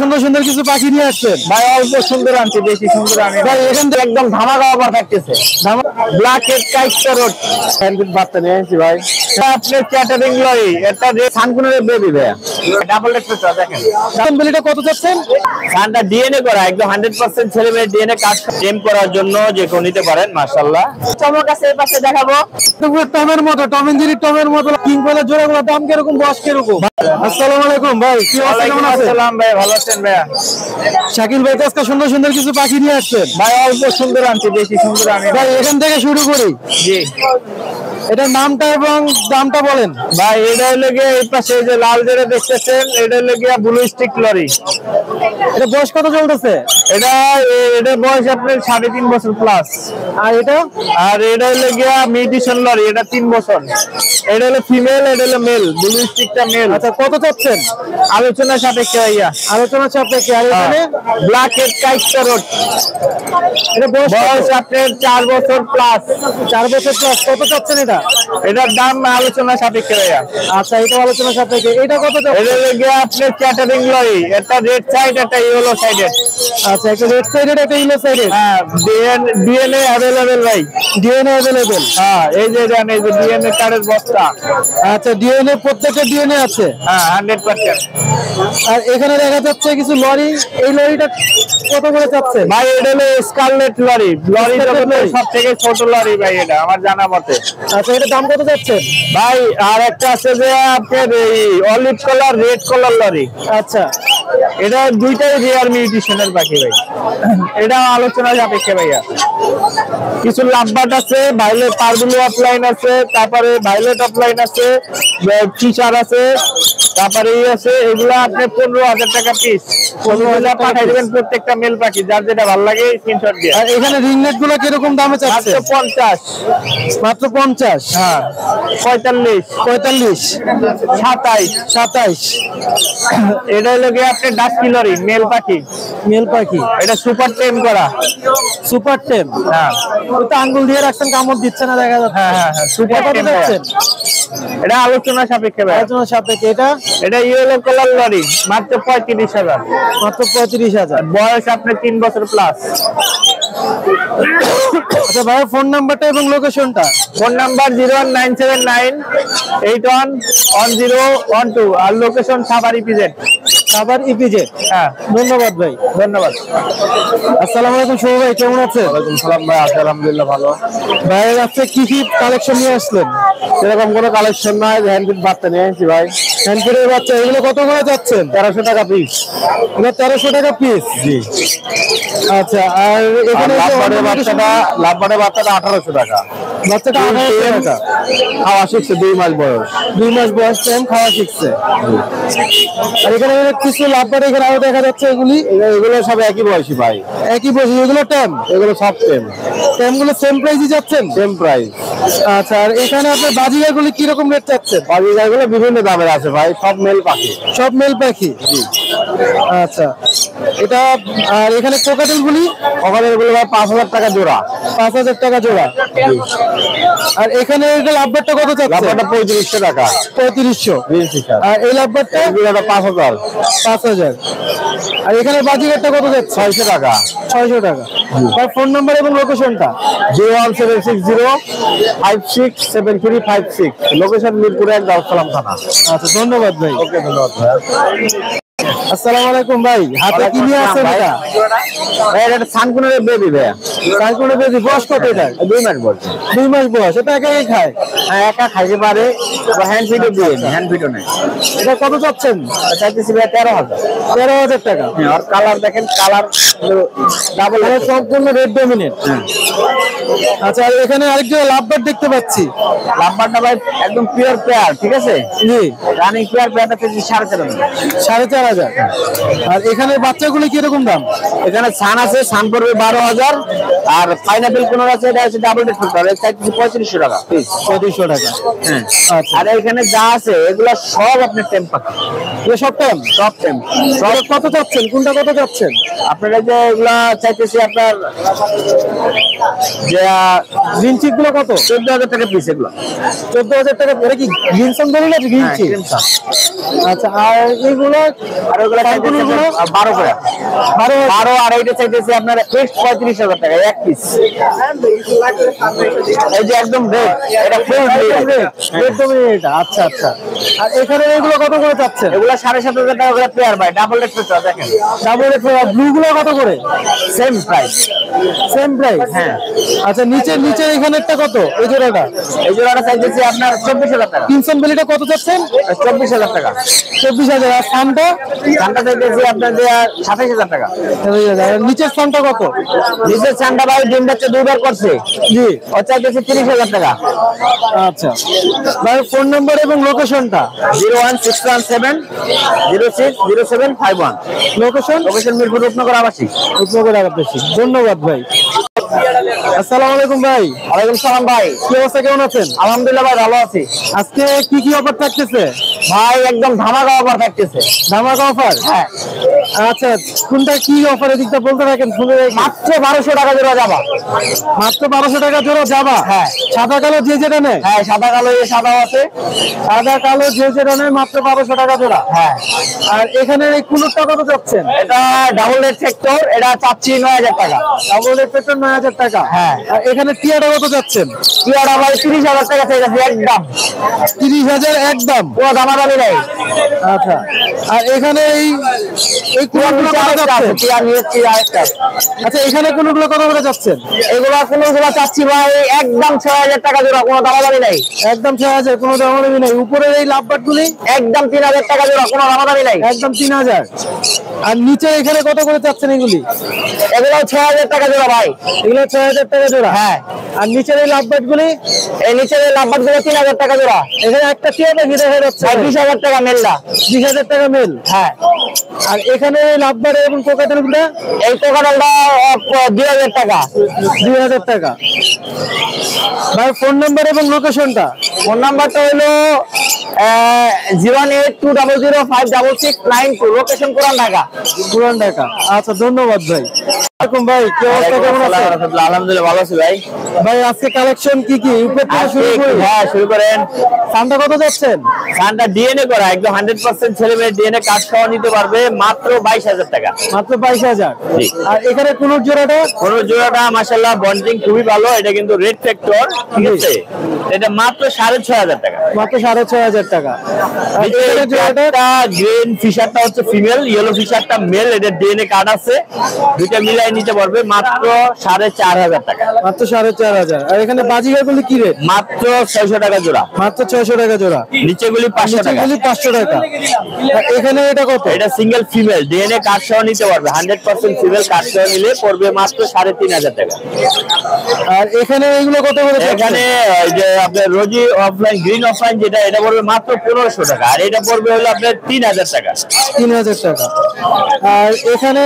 সুন্দর সুন্দর কিছু পাখি নিয়ে আসছেন ভাই। অল্প সুন্দর আনছি, বেশি সুন্দর আনি ভাই। এখান থেকে একদম ধামাকা অফার থাকতেছে। ব্ল্যাক হেড কাইট প্যারট হ্যান্ডপিট বাচ্চা নিয়ে আসছি ভাই। আপনার ক্যাটারিং লরি এটা যে সানকুনের বেবি ভাই, ডাবল রেক্টর দেখেন। দামটা কত যাচ্ছেন? সানটা ডিএনএ করা, একদম 100% ছেলে মেয়ে ডিএনএ কাজ টেম করার জন্য যে কেউ নিতে পারেন। মাশাআল্লাহ চমক আছে। এই পাশে দেখাবো টমের মতো, টম এন্ড জেরি টমের মতো কিং কলার জোড়াগুলোর দাম কিরকম, বয়স কিরকম? আসসালামু আলাইকুম ভাই, কি অবস্থা, কেমন আছেন? আসসালাম ভাই, ভালো আছেন ভাই? শাকিল ভাই আজকে সুন্দর সুন্দর কিছু পাখি নিয়ে আসছেন ভাই। অল্প সুন্দর আনছি, বেশি সুন্দর আনি ভাই। এখান থেকে শুরু করি। জি, এটার নামটা এবং দামটা বলেন ভাই। এটা হলো গিয়ে এই পাশে যে লাল যেটা দেখতেছেন, এটা হলো গিয়ে ব্লু স্টিক লরি। এটা বয়স কত চলতেছে? এটা বয়স আপনার 3.5 বছর প্লাস। আর এটা এটা হলো গিয়া মিউটেশন লরি, এটা 3 বছর। এটা হলো ফিমেল, এটা হলো মেল। Blue স্টিকটা mail. আচ্ছা, কত চাচ্ছেন? আলোচনা সাপেক্ষে ভাইয়া, আলোচনা সাপেক্ষে। আর এখানে ব্ল্যাক হেড কাইট প্যারট, এটা বয়স আপনার 4 বছর প্লাস। 4 বছর প্লাস। কত চাচ্ছেন এটা? এটার দাম আলোচনা সাপেক্ষে ভাইয়া। আচ্ছা, এটা আলোচনা সাপেক্ষে। এটা কত এটা চাচ্ছেন? হলো গিয়া আপনার ক্যাটারিং লরি, একটা রেড সাইড, একটা ইয়েলো সাইডেড। আচ্ছা, একটা রেড সাইডের, একটা ইয়েলো সাইডের। হ্যাঁ, ডিএনএ अवेलेबल ভাই। DNA available. হ্যাঁ, এই যে জানেন, এই যে ডিএনএ কার্ডের বস্তা। আচ্ছা, ডিএনএ প্রত্যেকটা ডিএনএ আছে। হ্যাঁ, 100%। আর এখানে দেখা যাচ্ছে কিছু লরি। এই লরিটা কত করে চাচ্ছে ভাই? এটা হলো স্কারলেট লরি। লরি জগতের সবথেকে ছোট লরি ভাই, এটা আমার জানা মতে। আচ্ছা, এটা দাম কত যাচ্ছে ভাই? আর একটা আছে যে আপনার এই olive colour, red colour lorry. আচ্ছা, এটা দুইটাই রিয়ার মিউটেশনের পাখি ভাই। এটা আলোচনা সাপেক্ষে ভাইয়া। কিছু লাভবাট আছে, ভাইলেট পারগুলো অফলাইন আছে, তারপরে ভাইলেট অফলাইন আছে, ফিচার আছে, তারপরে এই আছে। এগুলা আপনি 15,000 টাকা পিস। 15,000 পাঠাই দেবেন প্রত্যেকটা মেল পাখি, যার যেটা ভালো লাগে স্ক্রিনশট দিয়ে। আর এখানে রিংনেট গুলো কিরকম দামে চাচ্ছে? মাত্র 50। মাত্র 50। হ্যাঁ, 45, 45, 27, 27। এটা হলো গিয়ে আপনার ডাস্কি লরি, মেল পাখি। মেল পাখি, এটা সুপার টেম করা। সুপার টেম। হ্যাঁ, ওই তো আঙ্গুল দিয়ে রাখছেন, কামড় দিচ্ছে না দেখা যাচ্ছে। হ্যাঁ, হ্যাঁ, সুপার কত টেম। যাচ্ছেন? এটা আলোচনা সাপেক্ষে ভাই। আলোচনা সাপেক্ষে। এটা ইয়েলো কালার লরি, মাত্র 35,000। মাত্র 35,000। বয়স আপনার 3 বছর প্লাস। আচ্ছা ভাই, ফোন নাম্বারটা এবং লোকেশনটা। ফোন নাম্বার 01979 81012 আর location Savar EPZ. Savar EPZ. হ্যাঁ, ধন্যবাদ ভাই। ধন্যবাদ। আসসালামু আলাইকুম শুভ ভাই, কেমন আছেন? ওয়ালাইকুম সালাম ভাই, আছি আলহামদুলিল্লাহ ভালো। ভাই আজকে কি কি কালেকশন নিয়ে আসলেন? সেরকম কোনো কালেকশন নাই, হ্যান্ডপিট বাচ্চা নিয়ে আসছি ভাই। হ্যান্ডপিটের বাচ্চা, এগুলো কত করে যাচ্ছেন? 1300 টাকা পিস। এটা 1300 টাকা পিস। জি। আচ্ছা, আর এখানে লাভবারের বাচ্চাটা 1800 টাকা। বাচ্চাটা 1800 টাকা। খাওয়া শিখছে 2 মাস বয়স। 2 মাস বয়স, টাইম খাওয়া শিখছে। আর এখানে কিছু লাভবার এখানে আরো দেখা যাচ্ছে। এগুলো সব একই বয়সী ভাই, একই বয়সী। এগুলো টাইম, এগুলো সব টেম। টাইমগুলো সেম প্রাইসই যাচ্ছেন? Same price. আচ্ছা, আর এখানে আপনার বাজিগারগুলি কিরকম রেট চাচ্ছেন? বাজিগারগুলো বিভিন্ন দামের আছে ভাই, সব মেল পাখি। সব মেল পাখি। জি। আচ্ছা, এটা। আর এখানে কোকাটেলগুলি? কোকাটেলগুলো ভাই 5,000 টাকা জোড়া। 5,000 টাকা জোড়া। আর এখানে লাভবারটা কত চাচ্ছেন? লাভবারটা 3500 টাকা। 3500। আর এই লাভবারটা? 5,000। 5,000। আর এখানে বাজিগারটা কত যাচ্ছে? 600 টাকা। 600 টাকা। আর ফোন নাম্বার এবং লোকেশনটা? 01760567356। লোকেশন মিরপুর 1, দারুসালাম থানা। আচ্ছা, ধন্যবাদ ভাই। ওকে, ধন্যবাদ ভাই। আসসালামু আলাইকুম ভাই, হাতে কি নিয়ে আছেন? এটা সানকুনের বেবি ভাই। সানকুনের বেবি, বয়স কত এটা? 2 মাস বয়স। 2 মাস বয়স। এটা একা একাই খায়? হ্যাঁ, একা খাইতে পারে, হ্যান্ড ফিডও দিয়ে, হ্যান্ড ফিডও নেই। এটা কত চাচ্ছেন? চাইতেছি ভাই 13,000। 13,000 টাকা। আর কালার দেখেন, কালার ডাবল, সম্পূর্ণ রেড ডমিনেট। আচ্ছা, আর এখানে আরেকটা লাভবার দেখতে পাচ্ছি। লাম্বারটা ভাই একদম পিওর পেয়ার, ঠিক আছে? জি। রানিং পেয়ার, পেয়ারটা থেকে 4,500। 4,500। আর এখানে বাচ্চাগুলি কিরকম দাম? এখানে সান আছে, সান পড়বে 12,000। আর পাইনাপেল কোন আছে, এটা হচ্ছে ডাবল ডেট ফ্যাক্টর, এর চাইতেছি 3500 টাকা পিস। 3500 টাকা। হ্যাঁ। আচ্ছা, আর এখানে যা আছে এগুলা সব আপনার টেম পাখি। এগুলো সব টাইম? সব টেম। সব কত চাচ্ছেন? কোনটা কত চাচ্ছেন? আপনারা যে এগুলা চাইতেছি আপনার যে গ্রিন চিক গুলো কত? 14,000 টাকা পিস এগুলো। 14,000 টাকা। এটা কি গ্রিনসন বলি না গ্রিন চিক? আচ্ছা, আর এইগুলো আর ওগুলো 12 করে 12 আর এইটা চাইতেছি আপনার ফিক্সড 35,000 টাকা এক পিস। এই যে একদম রেড, এটা ফুল রেড। আচ্ছা আচ্ছা। আর এখানে এগুলো কত করে চাচ্ছেন? এগুলো 7,500 টাকা করে পেয়ার ভাই, ডাবল রেড পেয়ার দেখেন। ডাবল রেড ব্লু গুলো কত করে? Same price. Same price? হ্যাঁ। আচ্ছা, নিচে এখানেরটা কত? এই জোড়াটা চাইতেছি আপনার 24,000 টাকা। কিংসন বেলিটা কত চাচ্ছেন? 24,000 টাকা। 24,000। আর সানটা চাইতেছি আপনার 27,000 টাকা। নিচের সানটা কত? নিচের সানটা ভাই ডিম বাচ্চা 2 বার করছে। জি, ও চাইতেছি 30,000 টাকা। আচ্ছা ভাই, ফোন নাম্বার এবং লোকেশনটা? 01617060751। লোকেশন মিরপুর রূপনগর আবাসিক। ধন্যবাদ ভাই। আসসালামু আলাইকুম ভাই। ওয়ালাইকুম সালাম ভাই, কি অবস্থা, কেমন আছেন? আলহামদুলিল্লাহ ভাই, ভালো আছি। আজকে কি অফার থাকতেছে ভাই? একদম ধামাকা অফার থাকতেছে। ধামাকা অফার? হ্যাঁ। আচ্ছা, কোনটা কি অফার এদিকটা বলতে থাকেন, শুনে মাত্র 1200 টাকা জোড়া যাবা। মাত্র 1200 টাকা জোড়া যাবা? হ্যাঁ। সাদা কালো যে যেটা নেয়? হ্যাঁ, সাদা কালো সাদাও আছে। সাদা কালো যে যেটা নেয় মাত্র 1200 টাকা জোড়া। হ্যাঁ। আর এখানে এই কুলুরটা কত যাচ্ছেন? এটা ডাবল রেড সেক্টর, এটা চাচ্ছি 9,000 টাকা। ডাবল রেড সেক্টর 9,000 টাকা। হ্যাঁ। আর এখানে টিয়াটা কত যাচ্ছেন? টিয়াটা ভাই 30,000 টাকা চাইতেছি একদম। 30,000 একদম, কোনো দামাদামি নেই। আচ্ছা। আর এখানে এই কুলুরগুলো কত যাচ্ছেন? টিয়া নিয়েছি আরেকটা। আচ্ছা, এখানে কুলুরগুলো কত করে যাচ্ছেন? কোনগুলো চাচ্ছি ভাই একদম 6,000 টাকা জোড়া, কোনো দামাদামি নেই। একদম 6,000, কোনো দামাদামি নেই। উপরের এই লাভবাট গুলি একদম 3,000 টাকা জোড়া, কোনো দামাদামি নেই। একদম 3,000। আর নিচে এখানে কত করে চাচ্ছেন এগুলি? এগুলো 6,000 টাকা জোড়া ভাই। এগুলো 6,000 টাকা জোড়া? হ্যাঁ। আর নিচের এই লাভবাট গুলি? এই নিচের লাভবাট গুলো 3,000 টাকা জোড়া। এখানে একটা টিয়া দেখি দেখা যাচ্ছে 20,000 টাকা মেলটা। 20,000 টাকা মেল। হ্যাঁ। আর এখানে লাভবাট এবং কোকাটেল গুলো? এই কোকাটেলটা 2,000 টাকা। 2,000 টাকা। ভাই, ফোন নাম্বার এবং লোকেশনটা? ফোন নাম্বারটা হলো 082005669, লোকেশন পুরান ঢাকা। পুরান ঢাকা। আচ্ছা, ধন্যবাদ ভাই। ভাই, কি অবস্থা, কেমন আছেন? আলহামদুলিল্লাহ, ভালো আছি ভাই। ভাই, আজকে কালেকশন কি কি? উপর থেকে শুরু করি। হ্যাঁ, শুরু করেন। সানটা কত যাচ্ছেন? সানটা ডিএনএ করা, একদম 100% ছেলে মেয়ে ডিএনএ কার্ড সহ নিতে পারবে মাত্র 22,000 টাকা। মাত্র 22,000। জি। আর এখানে কোন জোড়াটা? কোন জোড়াটা মাশাআল্লাহ বন্ডিং খুবই ভালো, এটা কিন্তু রেড ফ্যাক্টর, ঠিক আছে? এটা মাত্র 6,500 টাকা। মাত্র 6,500 টাকা। আর এখানে জোড়াটা গ্রিন ফিশারটা হচ্ছে ফিমেল, ইয়েলো ফিশারটা মেল, এটা ডিএনএ কার্ড আছে, দুইটা মিলাই নিতে পারবে মাত্র 4,500 টাকা। মাত্র 4,500। আর এখানে বাজিগারগুলি কি রেট? মাত্র 600 টাকা জোড়া। মাত্র 600 টাকা জোড়া। নিচেগুলি 500 টাকা। নিচেগুলি 500 টাকা। আর এখানে এটা কত? এটা সিঙ্গেল ফিমেল, ডিএনএ কার্ড সহ নিতে পারবে, 100% ফিমেল কার্ড সহ নিলে পড়বে মাত্র 3,500 টাকা। আর এখানে এগুলো কত করে? এখানে যে আপনার রোজি অফলাইন গ্রিন অফলাইন যেটা, এটা পড়বে মাত্র 1,500 টাকা। আর এটা পড়বে হলো আপনার 3,000 টাকা। 3,000 টাকা। আর এখানে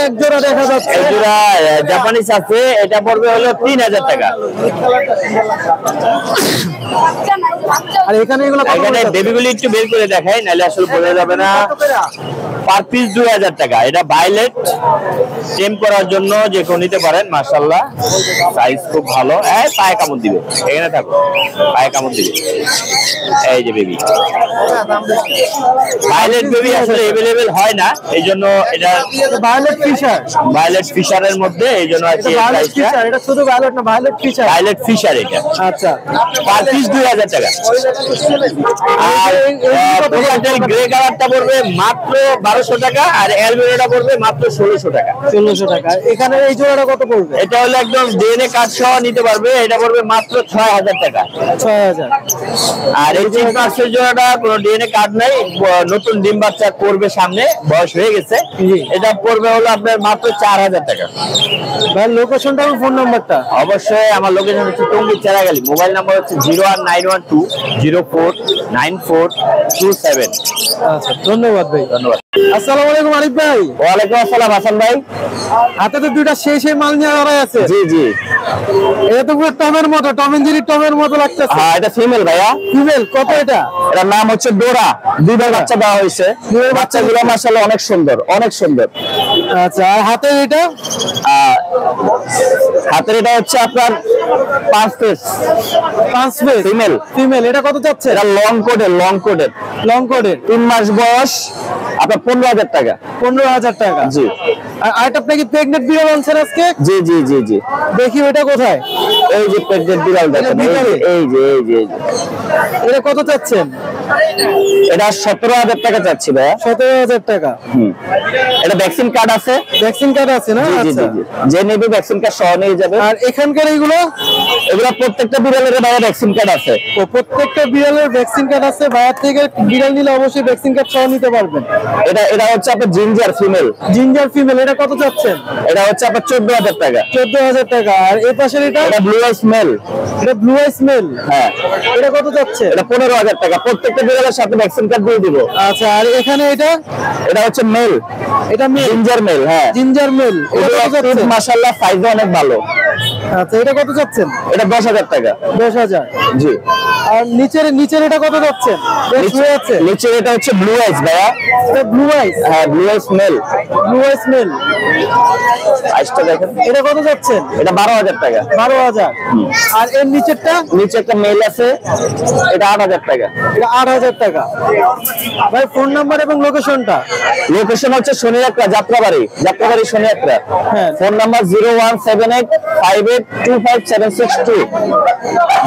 এক জোড়া দেখা যাচ্ছে, এই জোড়া জাপানিজ আছে, এটা পড়বে হলো 3,000 টাকা। আর এখানে এগুলো এখানে বেবিগুলি একটু বের করে দেখাই, নাহলে আসলে বোঝা যাবে না। পার পিস 2,000 টাকা। এটা ভায়োলেট টেম করার জন্য যে কেউ নিতে পারেন, মাশাআল্লাহ সাইজ খুব ভালো। পায়ে কামড় দিবে, এখানে থাকো, পায়ে কামড় দিবে। এই যে বেবি, ভায়োলেট বেবি আসলে अवेलेबल হয় না, এই জন্য এটা ভায়োলেট ফিশারের মধ্যে, এই জন্য আছে এটা শুধু ভায়োলেট না, ভায়োলেট ফিশার এটা। আচ্ছা, পার পিস 2,000 টাকা। আর গ্রে কালারটা পড়বে মাত্র 1,200 টাকা, আর অ্যালবিনোটা পড়বে মাত্র 1,600 টাকা। 1,600 টাকা। এখানে এই জোড়াটা কত পড়বে? এটা হলো একদম ডিএনএ কার্ড সহ নিতে পারবে, এটা পড়বে মাত্র 6,000 টাকা। 6,000। আর এই চিক মাছের জোড়াটা কোনো ডিএনএ কার্ড নাই, নতুন ডিম বাচ্চা করবে সামনে, বয়স হয়ে গেছে, এটা পড়বে হলো আপনার মাত্র 4,000 টাকা। ভাই, লোকেশনটা এবং ফোন নাম্বারটা? অবশ্যই, আমার লোকেশন হচ্ছে টঙ্গী চেরাগালি, মোবাইল নাম্বার হচ্ছে 01912049427। আচ্ছা, ধন্যবাদ ভাই। ধন্যবাদ। আসসালামু আলাইকুম আরিফ ভাই। ওয়ালাইকুম আসসালাম হাসান ভাই। হাতে তো দুইটা সেই মাল নিয়ে লড়াই আছে। জি জি। এটা তো পুরো টমের মতো, টম এন্ড জেরি টমের মতো লাগতেছে। হ্যাঁ, এটা ফিমেল ভাইয়া। ফিমেল কত এটা? এটার নাম হচ্ছে ডোরা। দুইবার বাচ্চা দেওয়া হয়েছে। দুইবার বাচ্চাগুলো মাশাআল্লাহ অনেক সুন্দর, অনেক সুন্দর। আচ্ছা, আর হাতে এটা? হাতের এটা হচ্ছে আপনার 5 পিস ফিমেল। ফিমেল, এটা কত যাচ্ছে? এটা লং কোডের 3 মাস বয়স, আপনার 15,000 টাকা। 15,000 টাকা। জি। আর এটা আপনি কি প্রেগনেন্ট বিড়াল আনছেন আজকে? জি জি জি জি। দেখি ওটা কোথায়? এই যে প্রেগনেন্ট বিড়াল দেখেন, এই যে এটা কত চাচ্ছেন? এটা 17,000 টাকা চাচ্ছি ভাইয়া। 17,000 টাকা। এটা ভ্যাকসিন কার্ড আছে? ভ্যাকসিন কার্ড আছে না? আচ্ছা, যে নেবে ভ্যাকসিন কার্ড সহ নিয়ে যাবে। আর এখানকার এগুলো প্রত্যেকটা বিড়ালের ভাইয়া ভ্যাকসিন কার্ড আছে। ও প্রত্যেকটা বিড়ালের ভ্যাকসিন কার্ড আছে। বাইরে থেকে বিড়াল নিলে অবশ্যই ভ্যাকসিন কার্ড সহ নিতে পারবেন। এটা হচ্ছে আপনার জিঞ্জার ফিমেল। এটা কত চাচ্ছেন? এটা হচ্ছে আপনার 14,000 টাকা। 14,000 টাকা। আর এই পাশের এটা ব্লু আইস মেল। এটা ব্লু আইস মেল। হ্যাঁ। এটা কত যাচ্ছে? এটা 15,000 টাকা। প্রত্যেকটা বিড়ালের সাথে ভ্যাকসিন কার্ড দিয়ে দিব। আচ্ছা, আর এখানে এটা হচ্ছে মেল। এটা মেল, জিঞ্জার মেল। হ্যাঁ, জিঞ্জার মেল। মাশাআল্লাহ সাইজ অনেক ভালো। আচ্ছা, এটা কত যাচ্ছেন? এটা 10,000 টাকা। 10,000। জি। আর নিচের এটা কত যাচ্ছেন? নিচের এটা হচ্ছে ব্লু আইস ভাইয়া। এটা ব্লু আইস? হ্যাঁ, ব্লু আইস মেল। আইসটা দেখেন। এটা কত যাচ্ছেন? এটা 12,000 টাকা। 12,000। আর এর নিচে একটা মেল আছে, এটা 8,000 টাকা। এটা 8,000 টাকা। ভাই ফোন নাম্বার এবং লোকেশনটা? লোকেশন হচ্ছে শনিয়াকড়া, যাত্রাবাড়ি শনিয়াকড়া। হ্যাঁ। Phone number 01785825762।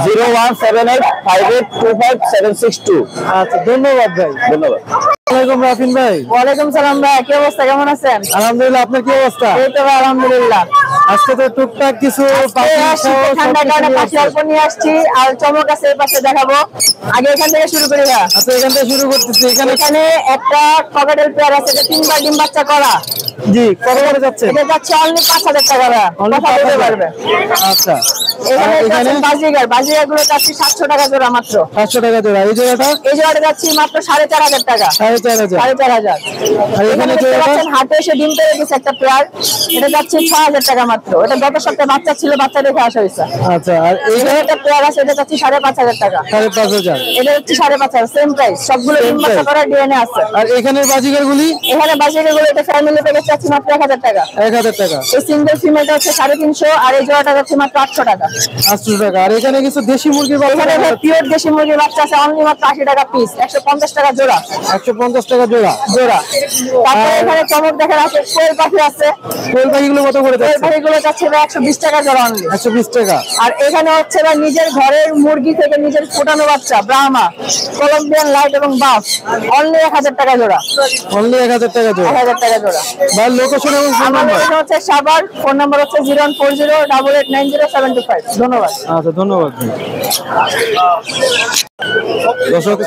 01785825762। আচ্ছা, ধন্যবাদ ভাই। ধন্যবাদ। আসসালামু আলাইকুম রাফিন ভাই। ওয়ালাইকুম সালাম ভাই, কি অবস্থা, কেমন আছেন? আলহামদুলিল্লাহ, আপনার কি অবস্থা? এই তো ভাই আলহামদুলিল্লাহ। আজকে তো টুকটাক কিছু ঠান্ডার কারণে পাখি অল্প নিয়ে আসছি, আর চমক আছে এই পাশে দেখাবো। আগে এখান থেকে শুরু করি ভাই। আচ্ছা, এখান থেকে শুরু করতেছি। এখানে একটা ককাটেল পেয়ার আছে, এটা 3বার ডিম বাচ্চা করা। জি, কত করে যাচ্ছে? এটা যাচ্ছে অনলি 5,000 টাকা ভাই। কথা বলতে পারবে। আচ্ছা, এখানে বাজিগার গুলো যাচ্ছে 700 টাকা জোড়া মাত্র। 700 টাকা জোড়া। এই জোড়াটা যাচ্ছে মাত্র 4,500 টাকা। 4,500। আর এখানে হাটে এসে ডিম পেড়ে দিচ্ছে একটা পেয়ার, এটা যাচ্ছে 6,000 টাকা মাত্র। এটা গত সপ্তাহে বাচ্চা ছিল, বাচ্চা রেখে আসা হয়েছে। আচ্ছা, আর এখানে একটা পেয়ার আছে, এটা যাচ্ছে 5,500 টাকা। 5,500। এটা হচ্ছে 5,500, সেম প্রাইস। সবগুলো ডিম বাচ্চা করা ডিএনএ আছে। আর এখানের বাজিগার গুলি? এখানে বাজিগার গুলো এটা ফ্যামিলি প্যাকেজ যাচ্ছে মাত্র 1,000 টাকা। 1,000 টাকা। এই সিঙ্গেল ফিমেলটা হচ্ছে 350, আর এই জোড়াটা যাচ্ছে মাত্র 800 টাকা। 800 টাকা। আর এখানে কিছু দেশি মুরগির এখানে পিওর দেশি মুরগির বাচ্চা আছে, অনলি মাত্র 80 টাকা পিস, 150 টাকা জোড়া। 150 টাকা জোড়া। তারপরে এখানে চমক দেখার আছে, কোয়েল পাখি আছে। কোয়েল পাখিগুলো কত করে যাচ্ছে? কোয়েল পাখিগুলো যাচ্ছে 120 টাকা জোড়া অনলি। 120 টাকা। আর এখানে হচ্ছে নিজের ঘরের মুরগি থেকে নিজের ফোটানো বাচ্চা, ব্রাহ্মা, কলম্বিয়ান লাইট এবং বাফ, অনলি 1,000 টাকা জোড়া। অনলি 1,000 টাকা জোড়া। 1,000 টাকা জোড়া। ভাই লোকেশন এবং ফোন নাম্বার? এটা হচ্ছে সাভার, ফোন নাম্বার হচ্ছে 01408890725। ধন্যবাদ। আচ্ছা, ধন্যবাদ। দর্শক,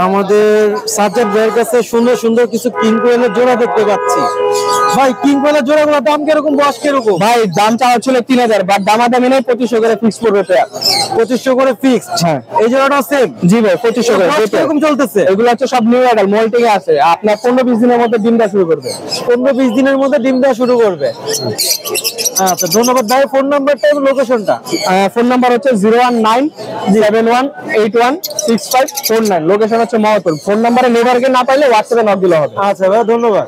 আমাদের সাজ্জাদ ভাইয়ের কাছে সুন্দর সুন্দর কিছু কিং কোয়েলের জোড়া দেখতে পাচ্ছি। ভাই, কিং কোয়েলের জোড়াগুলোর দাম কিরকম, বয়স কিরকম? ভাই দাম চাওয়া ছিল 3,000, বাট দামাদামি নেই, 2500 করে ফিক্স করবে। 2500 করে ফিক্সড। হ্যাঁ। এই জোড়াটাও সেম? জি ভাই, 2500 করে। কিরকম চলতেছে? এগুলো হচ্ছে সব নিউ অ্যাডাল, মোল্টিং এ আছে। আপনার 15-20 দিনের মধ্যে ডিম দেওয়া শুরু করবে। 15-20 দিনের মধ্যে ডিম দেওয়া শুরু করবে। আচ্ছা, ধন্যবাদ ভাই। ফোন নাম্বারটা এবং লোকেশনটা? ফোন নাম্বার হচ্ছে 01971816549। লোকেশন হচ্ছে মহতল। ফোন নাম্বারে নেভারকে না পাইলে হোয়াটসঅ্যাপে নক দিলে হবে। আচ্ছা ভাই, ধন্যবাদ।